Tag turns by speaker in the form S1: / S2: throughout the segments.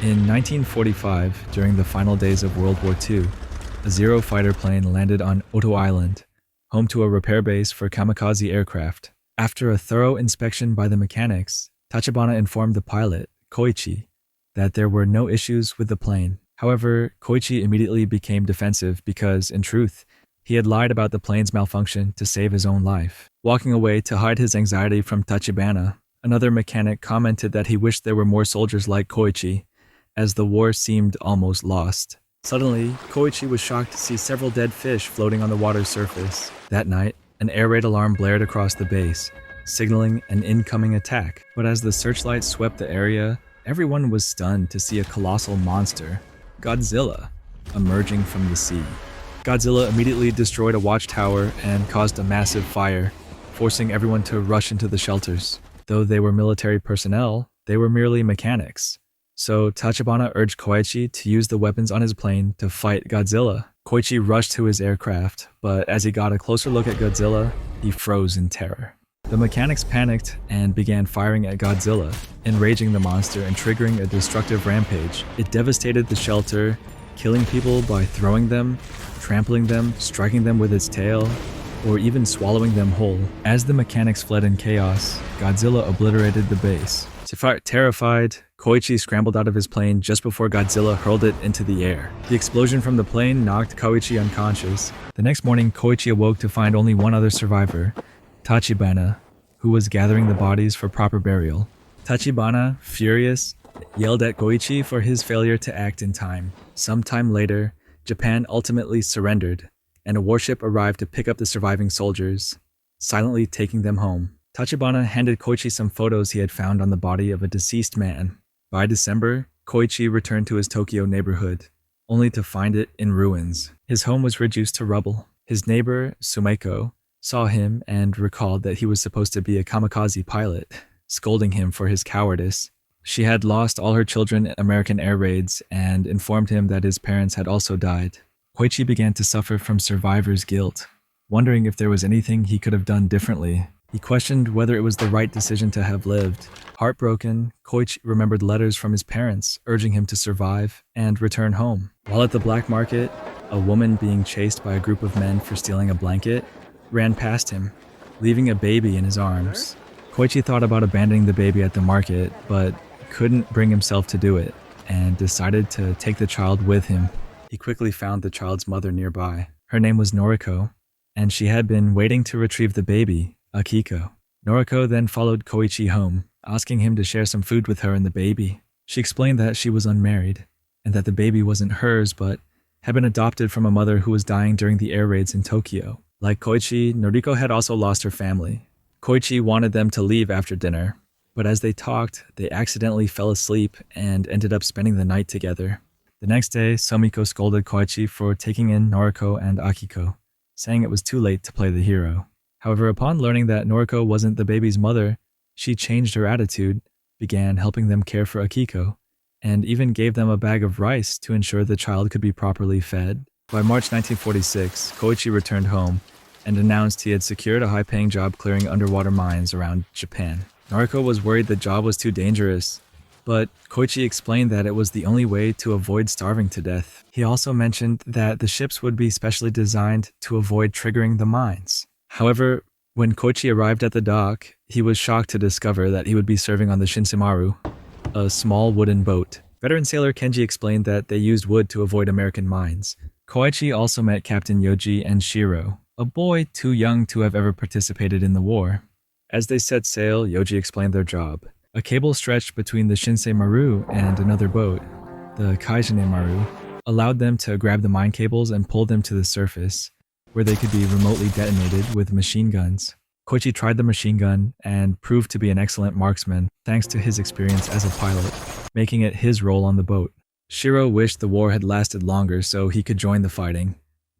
S1: In 1945, during the final days of World War II, a Zero fighter plane landed on Oto Island, home to a repair base for kamikaze aircraft. After a thorough inspection by the mechanics, Tachibana informed the pilot, Koichi, that there were no issues with the plane. However, Koichi immediately became defensive because, in truth, he had lied about the plane's malfunction to save his own life. Walking away to hide his anxiety from Tachibana, another mechanic commented that he wished there were more soldiers like Koichi, as the war seemed almost lost. Suddenly, Koichi was shocked to see several dead fish floating on the water's surface. That night, an air raid alarm blared across the base, signaling an incoming attack. But as the searchlight swept the area, everyone was stunned to see a colossal monster, Godzilla, emerging from the sea. Godzilla immediately destroyed a watchtower and caused a massive fire, forcing everyone to rush into the shelters. Though they were military personnel, they were merely mechanics. So Tachibana urged Koichi to use the weapons on his plane to fight Godzilla. Koichi rushed to his aircraft, but as he got a closer look at Godzilla, he froze in terror. The mechanics panicked and began firing at Godzilla, enraging the monster and triggering a destructive rampage. It devastated the shelter, killing people by throwing them, trampling them, striking them with its tail, or even swallowing them whole. As the mechanics fled in chaos, Godzilla obliterated the base. Terrified, Koichi scrambled out of his plane just before Godzilla hurled it into the air. The explosion from the plane knocked Koichi unconscious. The next morning, Koichi awoke to find only one other survivor, Tachibana, who was gathering the bodies for proper burial. Tachibana, furious, yelled at Koichi for his failure to act in time. Sometime later, Japan ultimately surrendered, and a warship arrived to pick up the surviving soldiers, silently taking them home. Tachibana handed Koichi some photos he had found on the body of a deceased man. By December, Koichi returned to his Tokyo neighborhood, only to find it in ruins. His home was reduced to rubble. His neighbor, Sumeko, saw him and recalled that he was supposed to be a kamikaze pilot, scolding him for his cowardice. She had lost all her children in American air raids and informed him that his parents had also died. Koichi began to suffer from survivor's guilt, wondering if there was anything he could have done differently. He questioned whether it was the right decision to have lived. Heartbroken, Koichi remembered letters from his parents urging him to survive and return home. While at the black market, a woman being chased by a group of men for stealing a blanket ran past him, leaving a baby in his arms. Koichi thought about abandoning the baby at the market, but couldn't bring himself to do it, and decided to take the child with him. He quickly found the child's mother nearby. Her name was Noriko, and she had been waiting to retrieve the baby, Akiko. Noriko then followed Koichi home, asking him to share some food with her and the baby. She explained that she was unmarried, and that the baby wasn't hers but had been adopted from a mother who was dying during the air raids in Tokyo. Like Koichi, Noriko had also lost her family. Koichi wanted them to leave after dinner, but as they talked, they accidentally fell asleep and ended up spending the night together. The next day, Somiko scolded Koichi for taking in Noriko and Akiko, saying it was too late to play the hero. However, upon learning that Noriko wasn't the baby's mother, she changed her attitude, began helping them care for Akiko, and even gave them a bag of rice to ensure the child could be properly fed. By March 1946, Koichi returned home and announced he had secured a high-paying job clearing underwater mines around Japan. Noriko was worried the job was too dangerous, but Koichi explained that it was the only way to avoid starving to death. He also mentioned that the ships would be specially designed to avoid triggering the mines. However, when Koichi arrived at the dock, he was shocked to discover that he would be serving on the Shinsemaru, a small wooden boat. Veteran sailor Kenji explained that they used wood to avoid American mines. Koichi also met Captain Yoji and Shiro, a boy too young to have ever participated in the war. As they set sail, Yoji explained their job. A cable stretched between the Shinsei Maru and another boat, the Kaijine Maru, allowed them to grab the mine cables and pull them to the surface, where they could be remotely detonated with machine guns. Koichi tried the machine gun and proved to be an excellent marksman thanks to his experience as a pilot, making it his role on the boat. Shiro wished the war had lasted longer so he could join the fighting,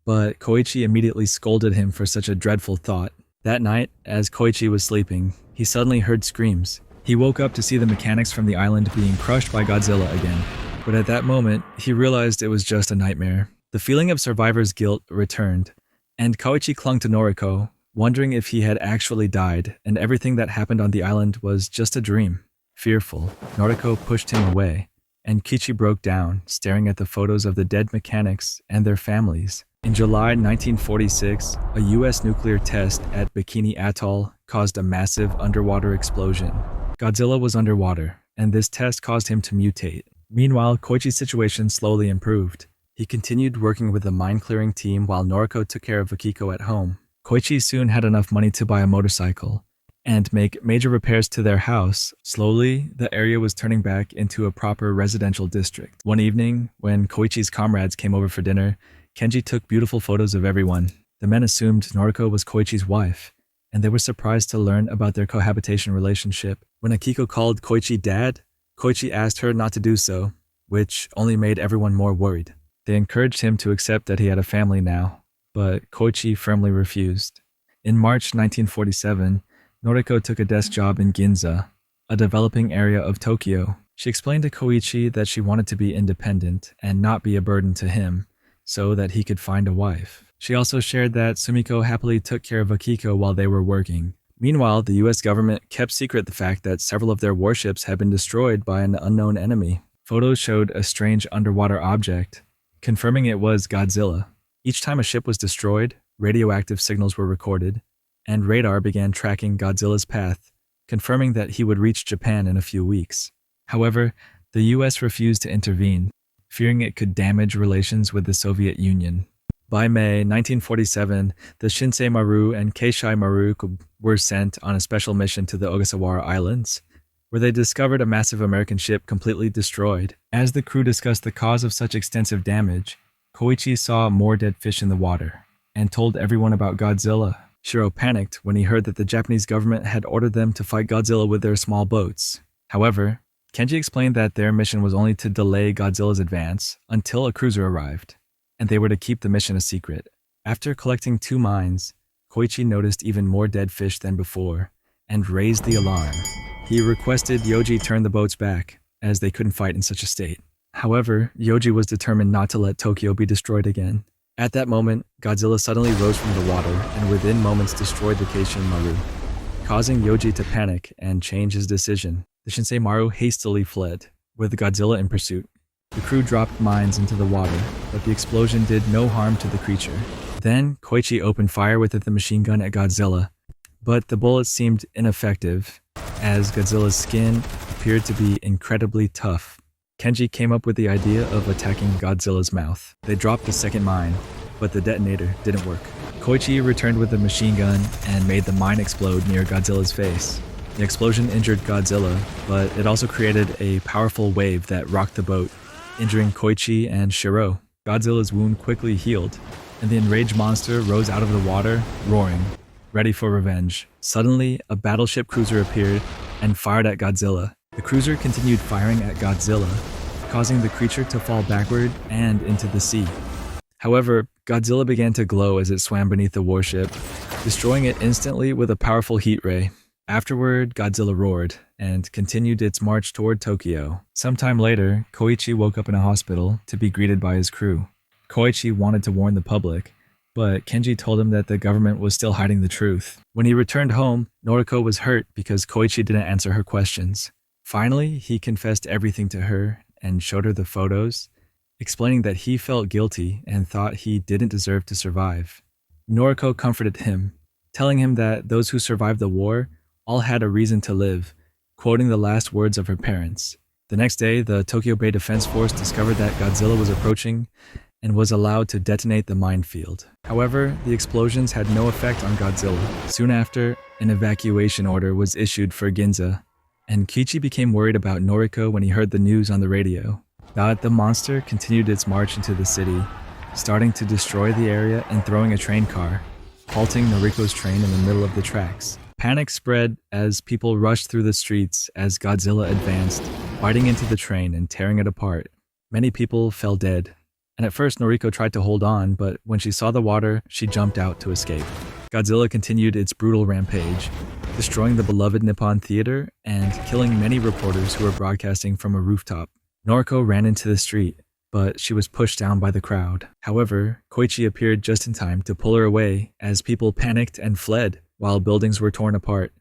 S1: but Koichi immediately scolded him for such a dreadful thought. That night, as Koichi was sleeping, he suddenly heard screams. He woke up to see the mechanics from the island being crushed by Godzilla again, but at that moment, he realized it was just a nightmare. The feeling of survivor's guilt returned, and Koichi clung to Noriko, wondering if he had actually died and everything that happened on the island was just a dream. Fearful, Noriko pushed him away, and Kichi broke down, staring at the photos of the dead mechanics and their families. In July 1946, a US nuclear test at Bikini Atoll caused a massive underwater explosion. Godzilla was underwater, and this test caused him to mutate. Meanwhile, Koichi's situation slowly improved. He continued working with the mine-clearing team while Noriko took care of Akiko at home. Koichi soon had enough money to buy a motorcycle and make major repairs to their house. Slowly, the area was turning back into a proper residential district. One evening, when Koichi's comrades came over for dinner, Kenji took beautiful photos of everyone. The men assumed Noriko was Koichi's wife, and they were surprised to learn about their cohabitation relationship. When Akiko called Koichi dad, Koichi asked her not to do so, which only made everyone more worried. They encouraged him to accept that he had a family now, but Koichi firmly refused. In March 1947, Noriko took a desk job in Ginza, a developing area of Tokyo. She explained to Koichi that she wanted to be independent and not be a burden to him, so that he could find a wife. She also shared that Sumiko happily took care of Akiko while they were working. Meanwhile, the US government kept secret the fact that several of their warships had been destroyed by an unknown enemy. Photos showed a strange underwater object, confirming it was Godzilla. Each time a ship was destroyed, radioactive signals were recorded, and radar began tracking Godzilla's path, confirming that he would reach Japan in a few weeks. However, the US refused to intervene, fearing it could damage relations with the Soviet Union. By May 1947, the Shinsei Maru and Keishai Maru were sent on a special mission to the Ogasawara Islands, where they discovered a massive American ship completely destroyed. As the crew discussed the cause of such extensive damage, Koichi saw more dead fish in the water and told everyone about Godzilla. Shiro panicked when he heard that the Japanese government had ordered them to fight Godzilla with their small boats. However, Kenji explained that their mission was only to delay Godzilla's advance until a cruiser arrived, and they were to keep the mission a secret. After collecting 2 mines, Koichi noticed even more dead fish than before and raised the alarm. He requested Yoji turn the boats back, as they couldn't fight in such a state. However, Yoji was determined not to let Tokyo be destroyed again. At that moment, Godzilla suddenly rose from the water and within moments destroyed the Keishin Maru, causing Yoji to panic and change his decision. The Shinsei Maru hastily fled, with Godzilla in pursuit. The crew dropped mines into the water, but the explosion did no harm to the creature. Then, Koichi opened fire with the machine gun at Godzilla, but the bullets seemed ineffective, as Godzilla's skin appeared to be incredibly tough. Kenji came up with the idea of attacking Godzilla's mouth. They dropped the second mine, but the detonator didn't work. Koichi returned with a machine gun and made the mine explode near Godzilla's face. The explosion injured Godzilla, but it also created a powerful wave that rocked the boat, injuring Koichi and Shiro. Godzilla's wound quickly healed, and the enraged monster rose out of the water, roaring, ready for revenge. Suddenly, a battleship cruiser appeared and fired at Godzilla. The cruiser continued firing at Godzilla, causing the creature to fall backward and into the sea. However, Godzilla began to glow as it swam beneath the warship, destroying it instantly with a powerful heat ray. Afterward, Godzilla roared and continued its march toward Tokyo. Sometime later, Koichi woke up in a hospital to be greeted by his crew. Koichi wanted to warn the public, but Kenji told him that the government was still hiding the truth. When he returned home, Noriko was hurt because Koichi didn't answer her questions. Finally, he confessed everything to her and showed her the photos, explaining that he felt guilty and thought he didn't deserve to survive. Noriko comforted him, telling him that those who survived the war all had a reason to live, quoting the last words of her parents. The next day, the Tokyo Bay Defense Force discovered that Godzilla was approaching and was allowed to detonate the minefield. However, the explosions had no effect on Godzilla. Soon after, an evacuation order was issued for Ginza, and Kichi became worried about Noriko when he heard the news on the radio. But the monster continued its march into the city, starting to destroy the area and throwing a train car, halting Noriko's train in the middle of the tracks. Panic spread as people rushed through the streets as Godzilla advanced, biting into the train and tearing it apart. Many people fell dead, and at first Noriko tried to hold on, but when she saw the water, she jumped out to escape. Godzilla continued its brutal rampage, destroying the beloved Nippon Theater and killing many reporters who were broadcasting from a rooftop. Noriko ran into the street, but she was pushed down by the crowd. However, Koichi appeared just in time to pull her away as people panicked and fled while buildings were torn apart.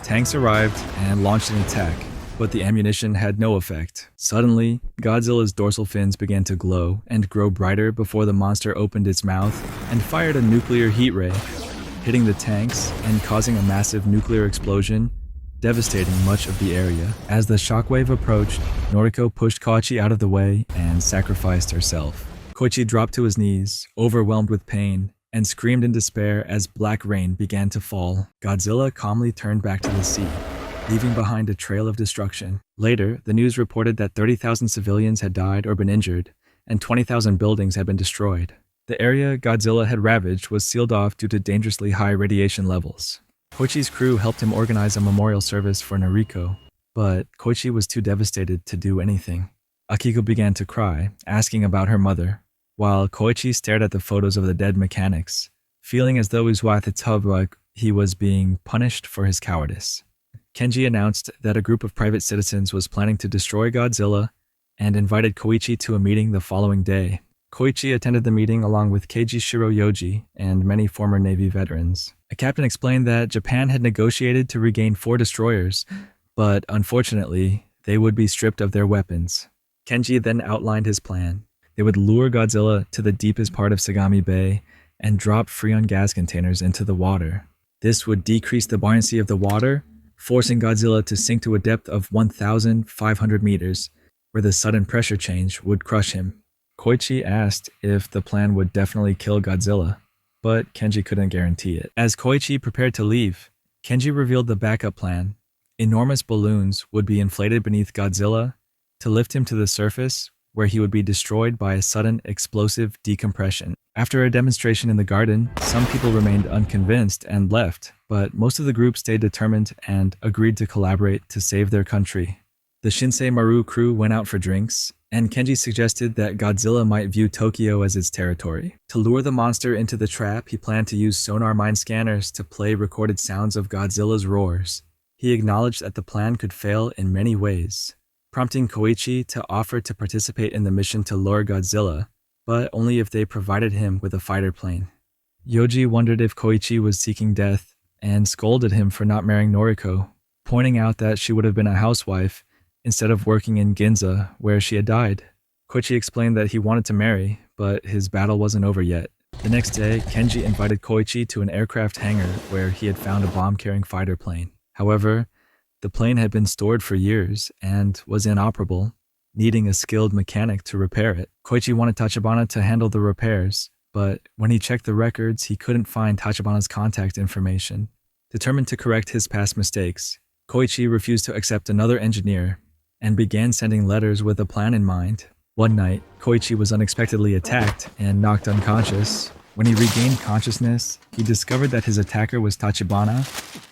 S1: Tanks arrived and launched an attack, but the ammunition had no effect. Suddenly, Godzilla's dorsal fins began to glow and grow brighter before the monster opened its mouth and fired a nuclear heat ray, hitting the tanks and causing a massive nuclear explosion, devastating much of the area. As the shockwave approached, Noriko pushed Koichi out of the way and sacrificed herself. Koichi dropped to his knees, overwhelmed with pain, and screamed in despair as black rain began to fall. Godzilla calmly turned back to the sea, leaving behind a trail of destruction. Later, the news reported that 30,000 civilians had died or been injured, and 20,000 buildings had been destroyed. The area Godzilla had ravaged was sealed off due to dangerously high radiation levels. Koichi's crew helped him organize a memorial service for Noriko, but Koichi was too devastated to do anything. Akiko began to cry, asking about her mother, while Koichi stared at the photos of the dead mechanics, feeling as though his wife he was being punished for his cowardice. Kenji announced that a group of private citizens was planning to destroy Godzilla and invited Koichi to a meeting the following day. Koichi attended the meeting along with Keiji Shiroyoji and many former Navy veterans. A captain explained that Japan had negotiated to regain 4 destroyers, but unfortunately, they would be stripped of their weapons. Kenji then outlined his plan. They would lure Godzilla to the deepest part of Sagami Bay and drop Freon gas containers into the water. This would decrease the buoyancy of the water, forcing Godzilla to sink to a depth of 1,500 meters, where the sudden pressure change would crush him. Koichi asked if the plan would definitely kill Godzilla, but Kenji couldn't guarantee it. As Koichi prepared to leave, Kenji revealed the backup plan. Enormous balloons would be inflated beneath Godzilla to lift him to the surface, where he would be destroyed by a sudden explosive decompression. After a demonstration in the garden, some people remained unconvinced and left, but most of the group stayed determined and agreed to collaborate to save their country. The Shinsei Maru crew went out for drinks, and Kenji suggested that Godzilla might view Tokyo as its territory. To lure the monster into the trap, he planned to use sonar mine scanners to play recorded sounds of Godzilla's roars. He acknowledged that the plan could fail in many ways, prompting Koichi to offer to participate in the mission to lure Godzilla, but only if they provided him with a fighter plane. Yoji wondered if Koichi was seeking death and scolded him for not marrying Noriko, pointing out that she would have been a housewife instead of working in Ginza, where she had died. Koichi explained that he wanted to marry, but his battle wasn't over yet. The next day, Kenji invited Koichi to an aircraft hangar where he had found a bomb-carrying fighter plane. However, the plane had been stored for years and was inoperable, needing a skilled mechanic to repair it. Koichi wanted Tachibana to handle the repairs, but when he checked the records, he couldn't find Tachibana's contact information. Determined to correct his past mistakes, Koichi refused to accept another engineer and began sending letters with a plan in mind. One night, Koichi was unexpectedly attacked and knocked unconscious. When he regained consciousness, he discovered that his attacker was Tachibana,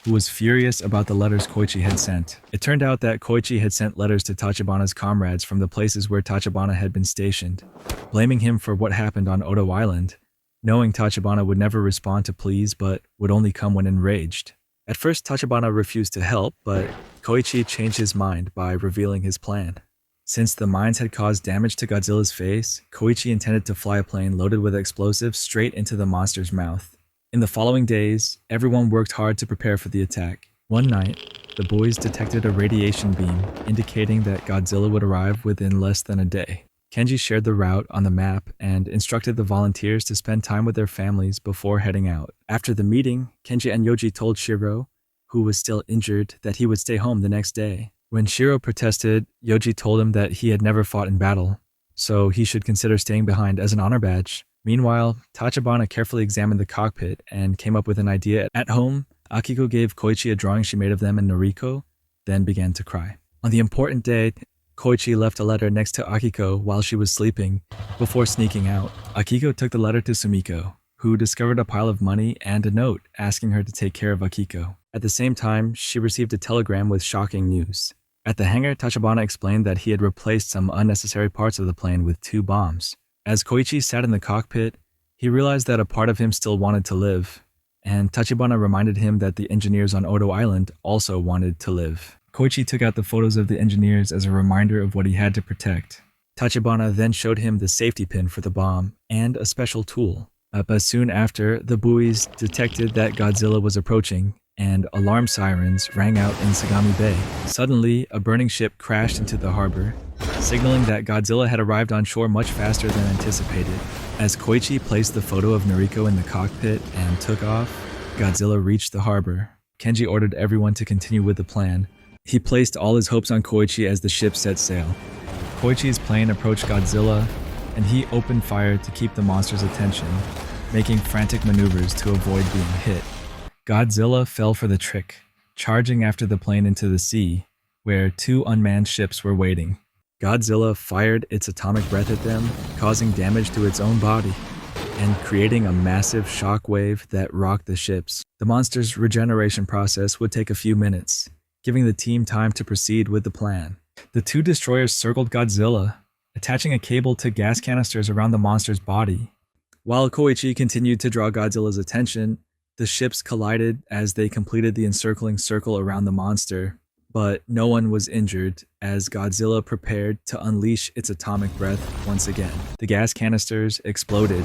S1: who was furious about the letters Koichi had sent. It turned out that Koichi had sent letters to Tachibana's comrades from the places where Tachibana had been stationed, blaming him for what happened on Oto Island, knowing Tachibana would never respond to pleas but would only come when enraged. At first, Tachibana refused to help, but Koichi changed his mind by revealing his plan. Since the mines had caused damage to Godzilla's face, Koichi intended to fly a plane loaded with explosives straight into the monster's mouth. In the following days, everyone worked hard to prepare for the attack. One night, the boys detected a radiation beam indicating that Godzilla would arrive within less than a day. Kenji shared the route on the map and instructed the volunteers to spend time with their families before heading out. After the meeting, Kenji and Yoji told Shiro, who was still injured, that he would stay home the next day. When Shiro protested, Yoji told him that he had never fought in battle, so he should consider staying behind as an honor badge. Meanwhile, Tachibana carefully examined the cockpit and came up with an idea. At home, Akiko gave Koichi a drawing she made of them and Noriko, then began to cry. On the important day, Koichi left a letter next to Akiko while she was sleeping, before sneaking out. Akiko took the letter to Sumiko, who discovered a pile of money and a note asking her to take care of Akiko. At the same time, she received a telegram with shocking news. At the hangar, Tachibana explained that he had replaced some unnecessary parts of the plane with 2 bombs. As Koichi sat in the cockpit, he realized that a part of him still wanted to live, and Tachibana reminded him that the engineers on Oto Island also wanted to live. Koichi took out the photos of the engineers as a reminder of what he had to protect. Tachibana then showed him the safety pin for the bomb and a special tool. But soon after, the buoys detected that Godzilla was approaching and alarm sirens rang out in Sagami Bay. Suddenly, a burning ship crashed into the harbor, signaling that Godzilla had arrived on shore much faster than anticipated. As Koichi placed the photo of Noriko in the cockpit and took off, Godzilla reached the harbor. Kenji ordered everyone to continue with the plan. He placed all his hopes on Koichi as the ship set sail. Koichi's plane approached Godzilla, and he opened fire to keep the monster's attention, making frantic maneuvers to avoid being hit. Godzilla fell for the trick, charging after the plane into the sea, where two unmanned ships were waiting. Godzilla fired its atomic breath at them, causing damage to its own body, and creating a massive shock wave that rocked the ships. The monster's regeneration process would take a few minutes, giving the team time to proceed with the plan. The two destroyers circled Godzilla, attaching a cable to gas canisters around the monster's body. While Koichi continued to draw Godzilla's attention, the ships collided as they completed the encircling circle around the monster, but no one was injured as Godzilla prepared to unleash its atomic breath once again. The gas canisters exploded,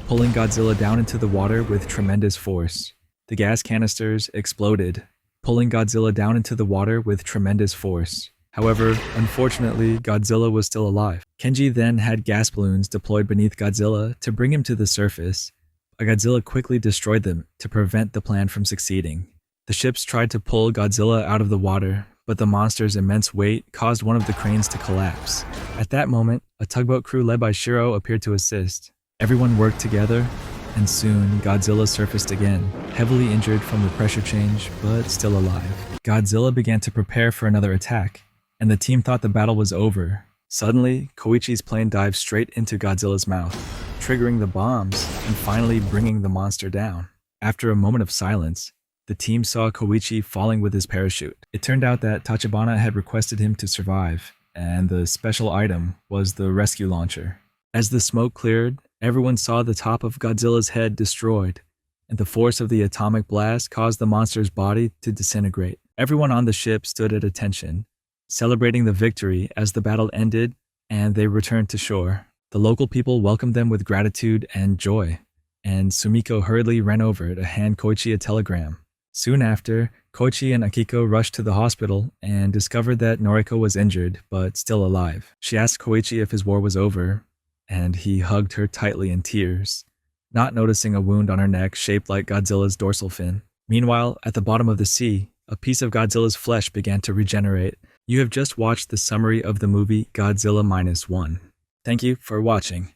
S1: pulling Godzilla down into the water with tremendous force. The gas canisters exploded, pulling Godzilla down into the water with tremendous force. However, unfortunately, Godzilla was still alive. Kenji then had gas balloons deployed beneath Godzilla to bring him to the surface, but Godzilla quickly destroyed them to prevent the plan from succeeding. The ships tried to pull Godzilla out of the water, but the monster's immense weight caused one of the cranes to collapse. At that moment, a tugboat crew led by Shiro appeared to assist. Everyone worked together, and soon Godzilla surfaced again, heavily injured from the pressure change, but still alive. Godzilla began to prepare for another attack, and the team thought the battle was over. Suddenly, Koichi's plane dived straight into Godzilla's mouth, triggering the bombs and finally bringing the monster down. After a moment of silence, the team saw Koichi falling with his parachute. It turned out that Tachibana had requested him to survive, and the special item was the rescue launcher. As the smoke cleared, everyone saw the top of Godzilla's head destroyed, and the force of the atomic blast caused the monster's body to disintegrate. Everyone on the ship stood at attention, celebrating the victory as the battle ended and they returned to shore. The local people welcomed them with gratitude and joy, and Sumiko hurriedly ran over to hand Koichi a telegram. Soon after, Koichi and Akiko rushed to the hospital and discovered that Noriko was injured but still alive. She asked Koichi if his war was over, and he hugged her tightly in tears, not noticing a wound on her neck shaped like Godzilla's dorsal fin. Meanwhile, at the bottom of the sea, a piece of Godzilla's flesh began to regenerate. You have just watched the summary of the movie Godzilla -1. Thank you for watching.